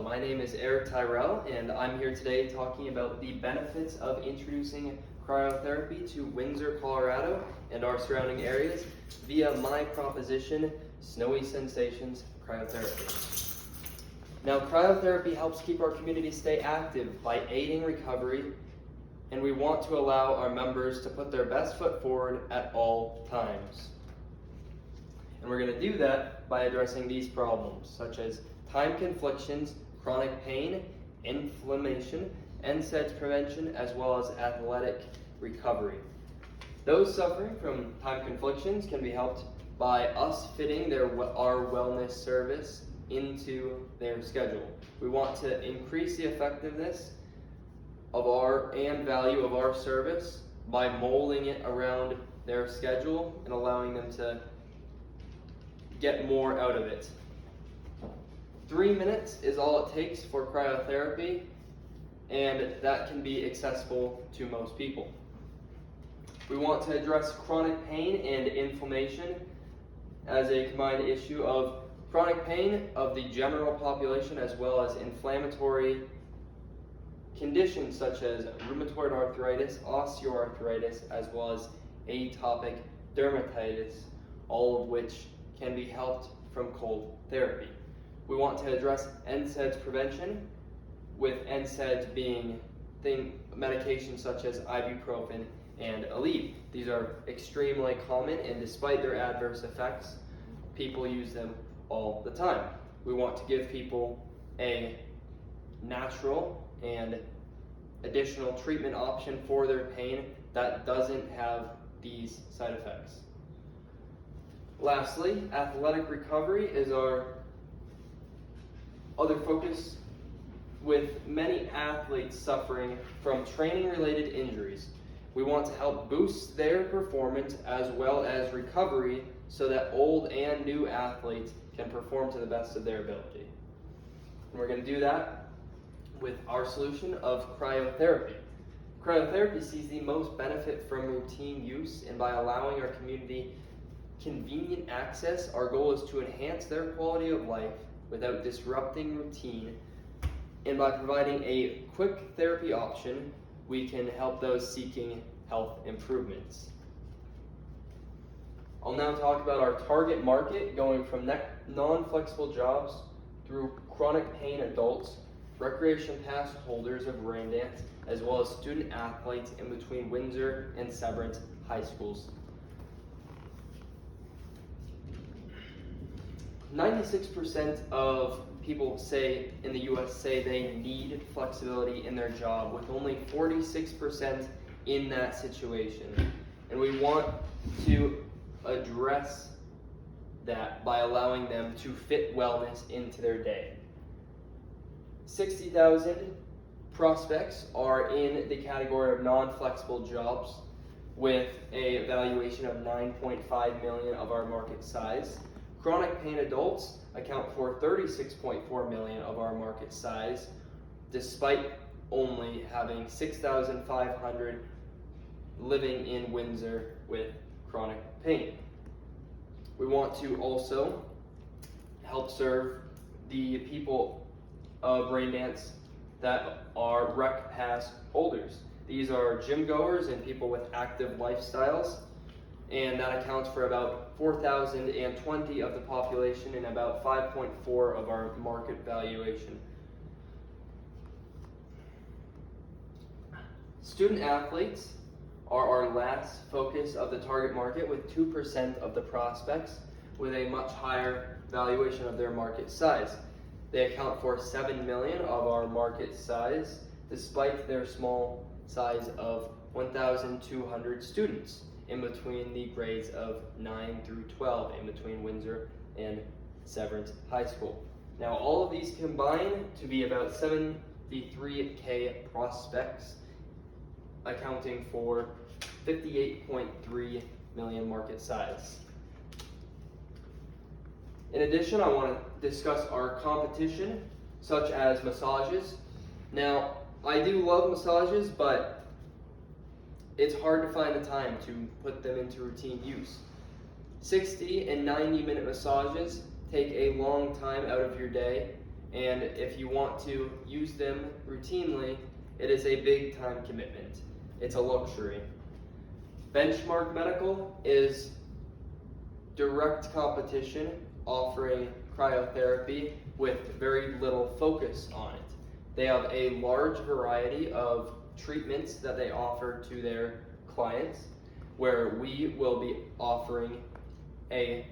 my name is Tyrrell, and I'm here today talking about the benefits of introducing cryotherapy to Windsor, Colorado, and our surrounding areas via my proposition, Snowy Sensations Cryotherapy. Now, cryotherapy helps keep our community stay active by aiding recovery, and we want to allow our members to put their best foot forward at all times. And we're going to do that by addressing these problems, such as time conflictions, chronic pain, inflammation, NSAIDs prevention, as well as athletic recovery. Those suffering from time conflictions can be helped by us fitting our wellness service into their schedule. We want to increase the effectiveness of and value of our service by molding it around their schedule and allowing them to get more out of it. 3 minutes is all it takes for cryotherapy, and that can be accessible to most people. We want to address chronic pain and inflammation as a combined issue of chronic pain of the general population as well as inflammatory conditions such as rheumatoid arthritis, osteoarthritis, as well as atopic dermatitis, all of which can be helped from cold therapy. We want to address NSAIDs prevention, with NSAIDs being medications such as ibuprofen and Aleve. These are extremely common, and despite their adverse effects, people use them all the time. We want to give people a natural and additional treatment option for their pain that doesn't have these side effects. Lastly, athletic recovery is our other focus, with many athletes suffering from training-related injuries. We want to help boost their performance as well as recovery so that old and new athletes can perform to the best of their ability. And we're going to do that with our solution of cryotherapy. Cryotherapy sees the most benefit from routine use, and by allowing our community convenient access, our goal is to enhance their quality of life without disrupting routine, and by providing a quick therapy option, we can help those seeking health improvements. I'll now talk about our target market, going from non-flexible jobs through chronic pain adults, recreation pass holders of rain dance, as well as student athletes in between Windsor and Severance high schools. 96% of people in the US say they need flexibility in their job, with only 46% in that situation. And we want to address that by allowing them to fit wellness into their day. 60,000 prospects are in the category of non-flexible jobs, with a valuation of 9.5 million of our market size. Chronic pain adults account for 36.4 million of our market size, despite only having 6,500 living in Windsor with chronic pain. We want to also help serve the people of rain dance that are rec pass holders. These are gym goers and people with active lifestyles, and that accounts for about 4,020 of the population and about 5.4 of our market valuation. Student athletes are our last focus of the target market, with 2% of the prospects, with a much higher valuation of their market size. They account for 7 million of our market size, despite their small size of 1,200 students in between the grades of 9 through 12 in between Windsor and Severance High School. Now, all of these combine to be about 73K prospects, accounting for 58.3 million market size. In addition, I want to discuss our competition, such as massages. Now, I do love massages, but it's hard to find the time to put them into routine use. 60 and 90-minute massages take a long time out of your day, and if you want to use them routinely, it is a big time commitment. It's a luxury. Benchmark Medical is direct competition, offering cryotherapy with very little focus on it. They have a large variety of treatments that they offer to their clients, where we will be offering a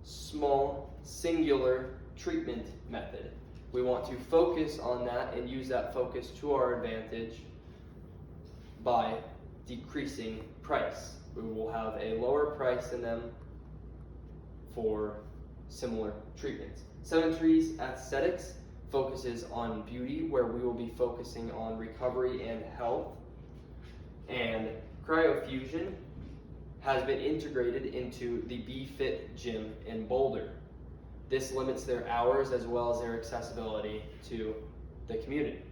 small, singular treatment method. We want to focus on that and use that focus to our advantage by decreasing price. We will have a lower price than them for similar treatments. Seven Trees Aesthetics focuses on beauty, where we will be focusing on recovery and health. And Cryofusion has been integrated into the BeFit gym in Boulder. This limits their hours as well as their accessibility to the community.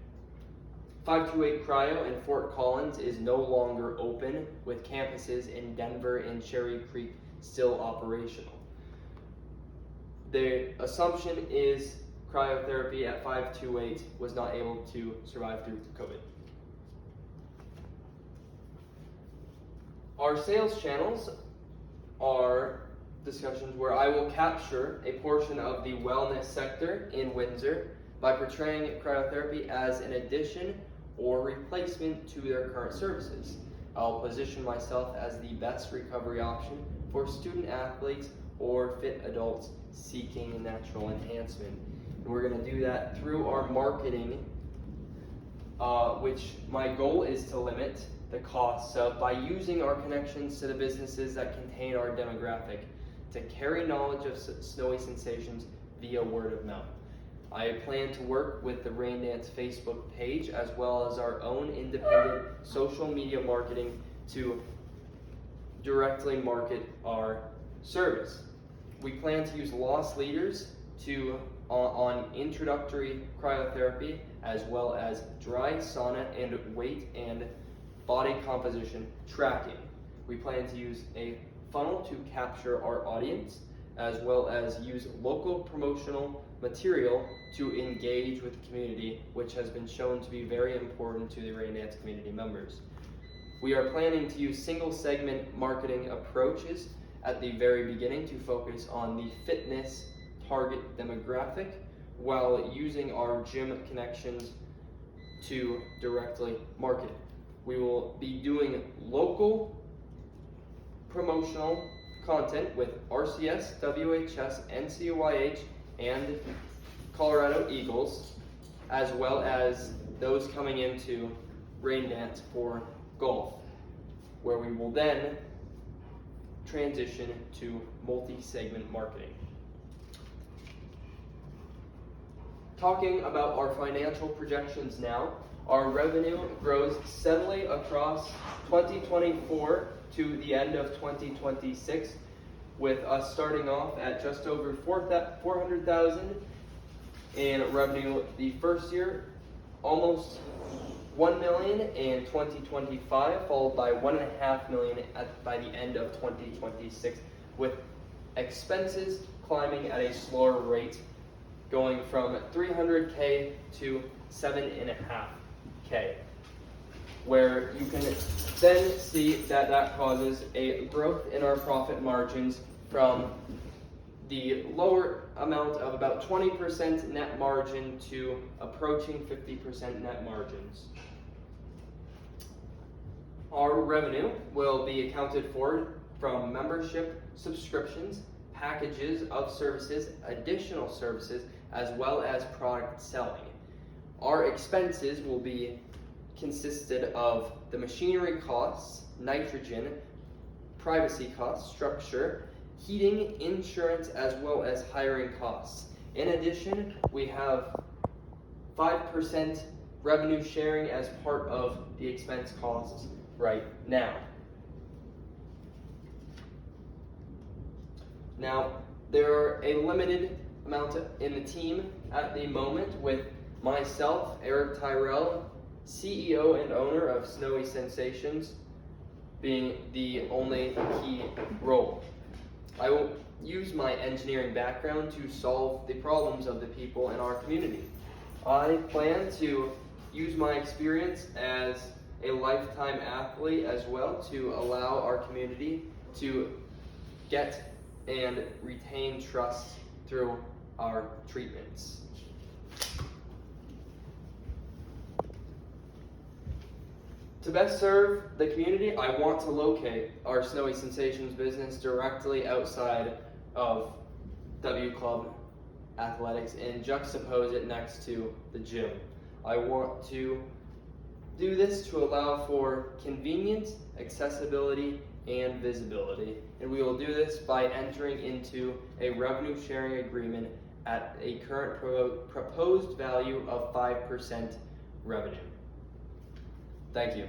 528 Cryo in Fort Collins is no longer open, with campuses in Denver and Cherry Creek still operational. The assumption is cryotherapy at 528 was not able to survive through COVID. Our sales channels are discussions where I will capture a portion of the wellness sector in Windsor by portraying cryotherapy as an addition or replacement to their current services. I'll position myself as the best recovery option for student athletes or fit adults seeking natural enhancement. And we're going to do that through our marketing, which my goal is to limit the costs by using our connections to the businesses that contain our demographic to carry knowledge of snowy sensations via word of mouth. I plan to work with the Rain Dance Facebook page as well as our own independent social media marketing to directly market our service. We plan to use loss leaders on introductory cryotherapy, as well as dry sauna and weight and body composition tracking. We plan to use a funnel to capture our audience, as well as use local promotional material to engage with the community, which has been shown to be very important to the Rain Dance community members. We are planning to use single segment marketing approaches at the very beginning to focus on the fitness target demographic, while using our gym connections to directly market. We will be doing local promotional content with RCS, WHS, NCYH, and Colorado Eagles, as well as those coming into Rain Dance for golf, where we will then transition to multi-segment marketing. Talking about our financial projections now, our revenue grows steadily across 2024 to the end of 2026, with us starting off at just over $400,000 in revenue the first year, almost $1 million in 2025, followed by $1.5 million by the end of 2026, with expenses climbing at a slower rate, going from $300K to $7.5K, where you can then see that causes a growth in our profit margins from the lower amount of about 20% net margin to approaching 50% net margins. Our revenue will be accounted for from membership, subscriptions, packages of services, additional services, as well as product selling. Our expenses will be consisted of the machinery costs, nitrogen, privacy costs, structure, heating, insurance, as well as hiring costs. In addition, we have 5% revenue sharing as part of the expense costs right now. Now, there are a limited amount in the team at the moment, with myself, Eric Tyrrell, CEO and owner of Snowy Sensations, being the only key role. I will use my engineering background to solve the problems of the people in our community. I plan to use my experience as a lifetime athlete as well to allow our community to get and retain trust through our treatments. To best serve the community, I want to locate our Snowy Sensations business directly outside of W Club Athletics and juxtapose it next to the gym. I want to do this to allow for convenience, accessibility, and visibility. And we will do this by entering into a revenue sharing agreement at a current proposed value of 5% revenue. Thank you.